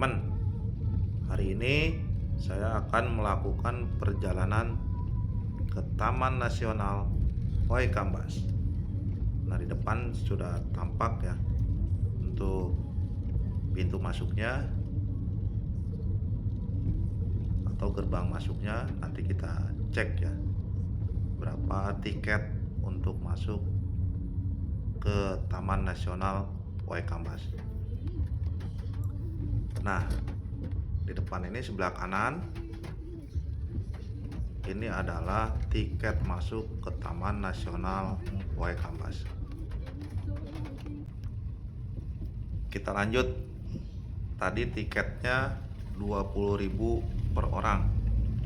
teman-teman, hari ini saya akan melakukan perjalanan ke Taman Nasional Waikambas. Nah, di depan sudah tampak ya untuk pintu masuknya atau gerbang masuknya. Nanti kita cek ya berapa tiket untuk masuk ke Taman Nasional Waikambas. Nah, di depan ini sebelah kanan ini adalah tiket masuk ke Taman Nasional Waikambas. Kita lanjut. Tadi tiketnya 20.000 per orang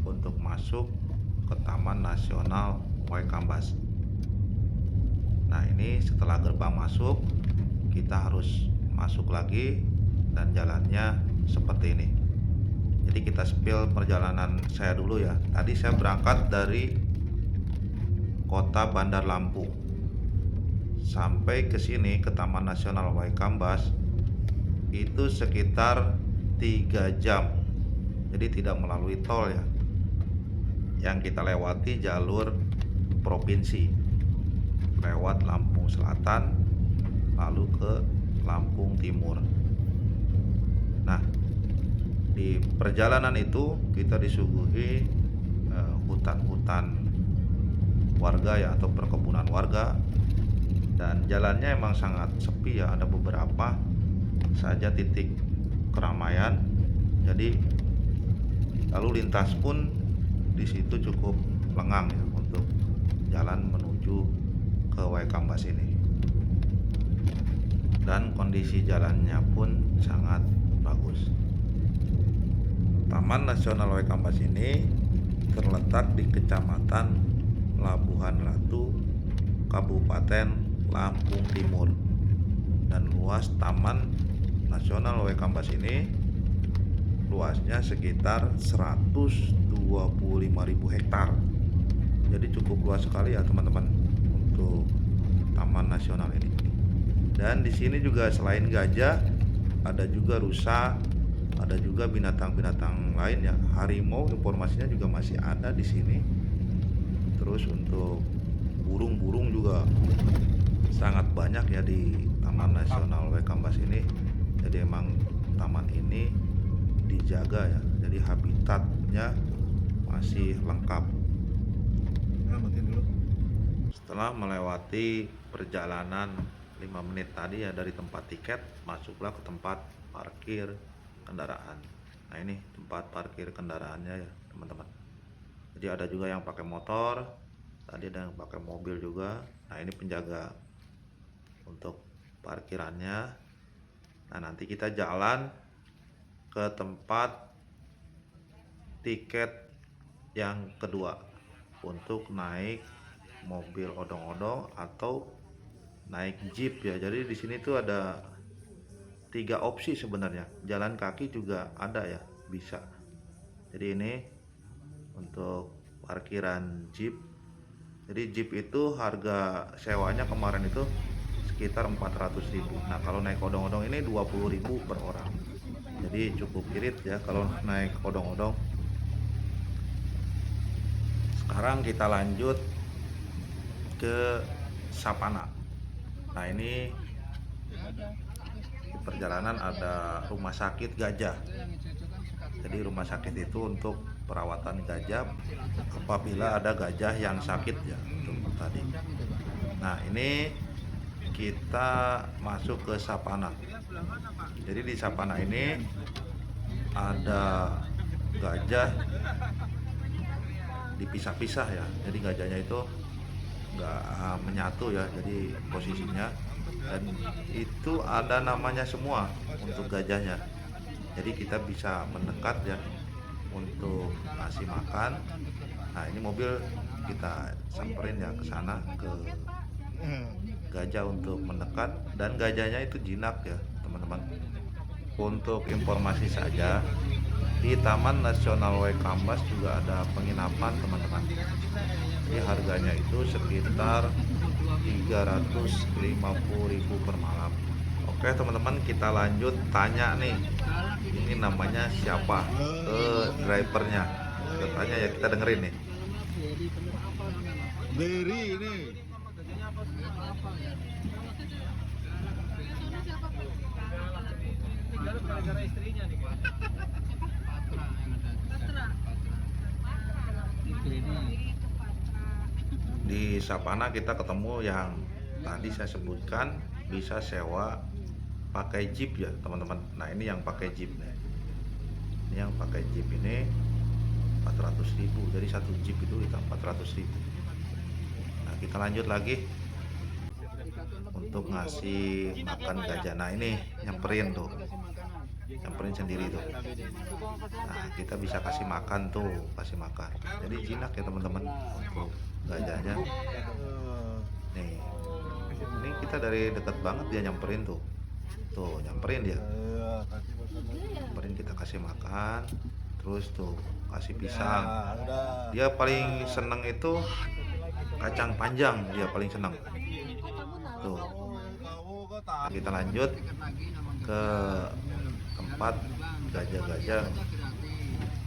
untuk masuk ke Taman Nasional Waikambas. Nah, ini setelah gerbang masuk kita harus masuk lagi dan jalannya seperti ini. Jadi kita spill perjalanan saya dulu ya. Tadi saya berangkat dari kota Bandar Lampung sampai ke sini ke Taman Nasional Waikambas itu sekitar 3 jam. Jadi tidak melalui tol ya. Yang kita lewati jalur provinsi lewat Lampung Selatan lalu ke Lampung Timur. Nah, di perjalanan itu kita disuguhi hutan-hutan warga ya, atau perkebunan warga, dan jalannya emang sangat sepi ya. Ada beberapa saja titik keramaian. Jadi lalu lintas pun di situ cukup lengang ya untuk jalan menuju ke Waikambas ini. Dan kondisi jalannya pun sangat bagus. Taman Nasional Waikambas ini terletak di Kecamatan Labuhan Ratu, Kabupaten Lampung Timur. Dan luas Taman Nasional Waikambas ini luasnya sekitar 125.000 hektar. Jadi cukup luas sekali ya teman-teman untuk Taman Nasional ini. Dan di sini juga selain gajah ada juga rusa, ada juga binatang-binatang lain ya. Harimau informasinya juga masih ada di sini. Terus untuk burung-burung juga sangat banyak ya di Taman Nasional Waikambas ini. Jadi emang taman ini dijaga ya. Jadi habitatnya masih lengkap. Setelah melewati perjalanan 5 menit tadi ya dari tempat tiket, masuklah ke tempat parkir kendaraan. Nah, ini tempat parkir kendaraannya ya teman-teman. Jadi ada juga yang pakai motor, tadi ada yang pakai mobil juga. Nah, ini penjaga untuk parkirannya. Nah, nanti kita jalan ke tempat tiket yang kedua untuk naik mobil odong-odong atau naik jeep ya. Jadi di sini tuh ada 3 opsi sebenarnya. Jalan kaki juga ada ya, bisa. Jadi ini untuk parkiran jeep. Jadi jeep itu harga sewanya kemarin itu sekitar 400.000. Nah, kalau naik odong-odong ini 20.000 per orang. Jadi cukup irit ya kalau naik odong-odong. Sekarang kita lanjut ke Sapana. Nah, ini di perjalanan ada rumah sakit gajah. Jadi rumah sakit itu untuk perawatan gajah apabila ada gajah yang sakit ya untuk tadi. Nah, ini kita masuk ke Sapana. Jadi di Sapana ini ada gajah dipisah-pisah ya. Jadi gajahnya itu nggak menyatu ya, jadi posisinya, dan itu ada namanya semua untuk gajahnya. Jadi kita bisa mendekat ya untuk kasih makan. Nah, ini mobil kita samperin ya ke sana ke gajah untuk mendekat, dan gajahnya itu jinak ya teman-teman. Untuk informasi saja, di Taman Nasional Waikambas juga ada penginapan teman-teman. Jadi harganya itu sekitar 350.000 per malam. Oke teman-teman, kita lanjut tanya nih ini namanya siapa, ke drivernya. Kita tanya ya, kita dengerin nih. Beri ini. Gara-gara istrinya nih. Di Sapana kita ketemu yang tadi saya sebutkan bisa sewa pakai jeep ya teman-teman. Nah ini yang pakai jeep nih. Ini yang pakai jeep ini 400.000. Jadi satu jeep itu kita 400.000. Nah kita lanjut lagi untuk ngasih makan gajah. Nah ini nyamperin tuh, nyamperin sendiri tuh. Nah kita bisa kasih makan tuh, kasih makan. Jadi jinak ya teman-teman untuk gajahnya. Nih, ini kita dari dekat banget dia nyamperin tuh, tuh nyamperin dia, nyamperin, kita kasih makan, terus tuh kasih pisang. Dia paling seneng itu kacang panjang, dia paling seneng tuh. Nah, kita lanjut ke tempat gajah-gajah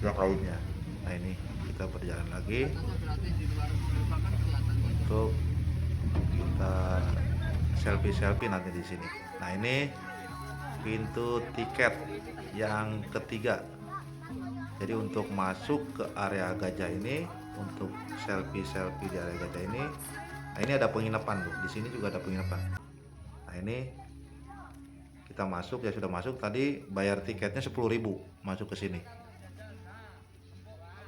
yang lainnya. Nah ini kita berjalan lagi untuk kita selfie nanti di sini. Nah ini pintu tiket yang ketiga. Jadi untuk masuk ke area gajah ini, untuk selfie di area gajah ini, nah ini ada penginapan tuh. Di sini juga ada penginapan. Nah ini kita masuk ya, sudah masuk tadi, bayar tiketnya 10.000 masuk ke sini.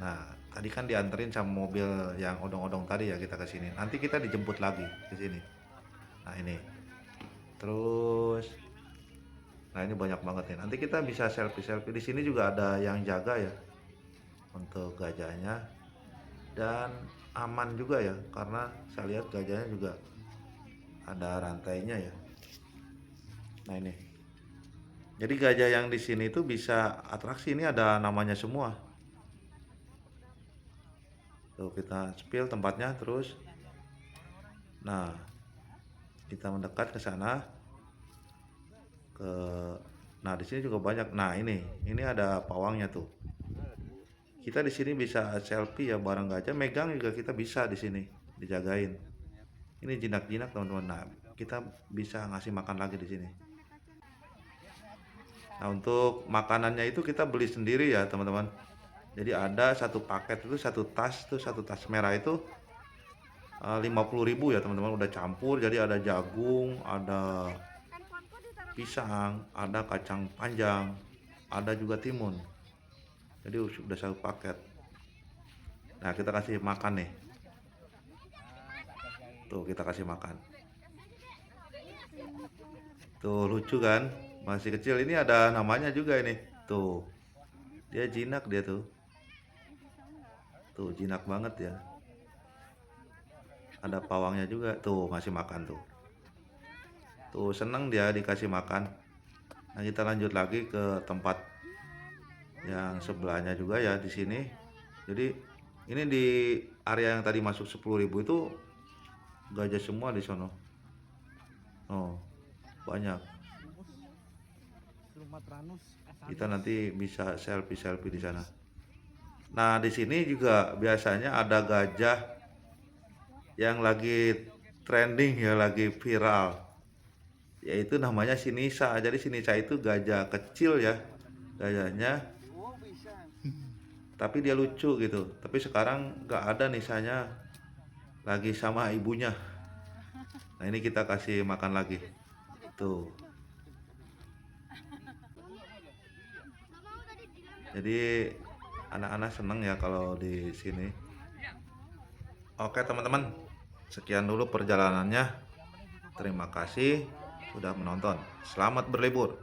Nah tadi kan dianterin sama mobil yang odong-odong tadi ya, kita ke sini. Nanti kita dijemput lagi ke sini. Nah ini terus, nah ini banyak banget nih. Nanti kita bisa selfie di sini juga ada yang jaga ya untuk gajahnya, dan aman juga ya karena saya lihat gajahnya juga ada rantainya ya. Nah ini, jadi gajah yang di sini itu bisa atraksi, ini ada namanya semua. Tuh kita spill tempatnya terus. Nah kita mendekat ke sana, nah di sini juga banyak. Nah ini ada pawangnya tuh. Kita di sini bisa selfie ya bareng gajah, megang juga kita bisa di sini, dijagain. Ini jinak-jinak teman-teman. Nah kita bisa ngasih makan lagi di sini. Nah untuk makanannya itu kita beli sendiri ya teman-teman. Jadi ada satu paket itu, satu tas merah itu 50.000 ya teman-teman, udah campur. Jadi ada jagung, ada pisang, ada kacang panjang, ada juga timun. Jadi sudah satu paket. Nah kita kasih makan nih, tuh kita kasih makan. Tuh lucu kan, masih kecil. Ini ada namanya juga ini. Tuh dia jinak, dia tuh jinak banget ya. Ada pawangnya juga tuh, ngasih makan tuh. Tuh seneng dia dikasih makan. Nah kita lanjut lagi ke tempat yang sebelahnya juga ya di sini. Jadi ini di area yang tadi masuk 10.000 itu gajah semua di sono. Oh banyak. Kita nanti bisa selfie di sana. Nah di sini juga biasanya ada gajah yang lagi trending ya, lagi viral, yaitu namanya si Nisa. Jadi si Nisa itu gajah kecil ya, gajahnya, tapi dia lucu gitu. Tapi sekarang nggak ada Nisanya, lagi sama ibunya. Nah ini kita kasih makan lagi tuh. Jadi anak-anak seneng ya kalau di sini. Oke teman-teman, sekian dulu perjalanannya. Terima kasih sudah menonton. Selamat berlibur.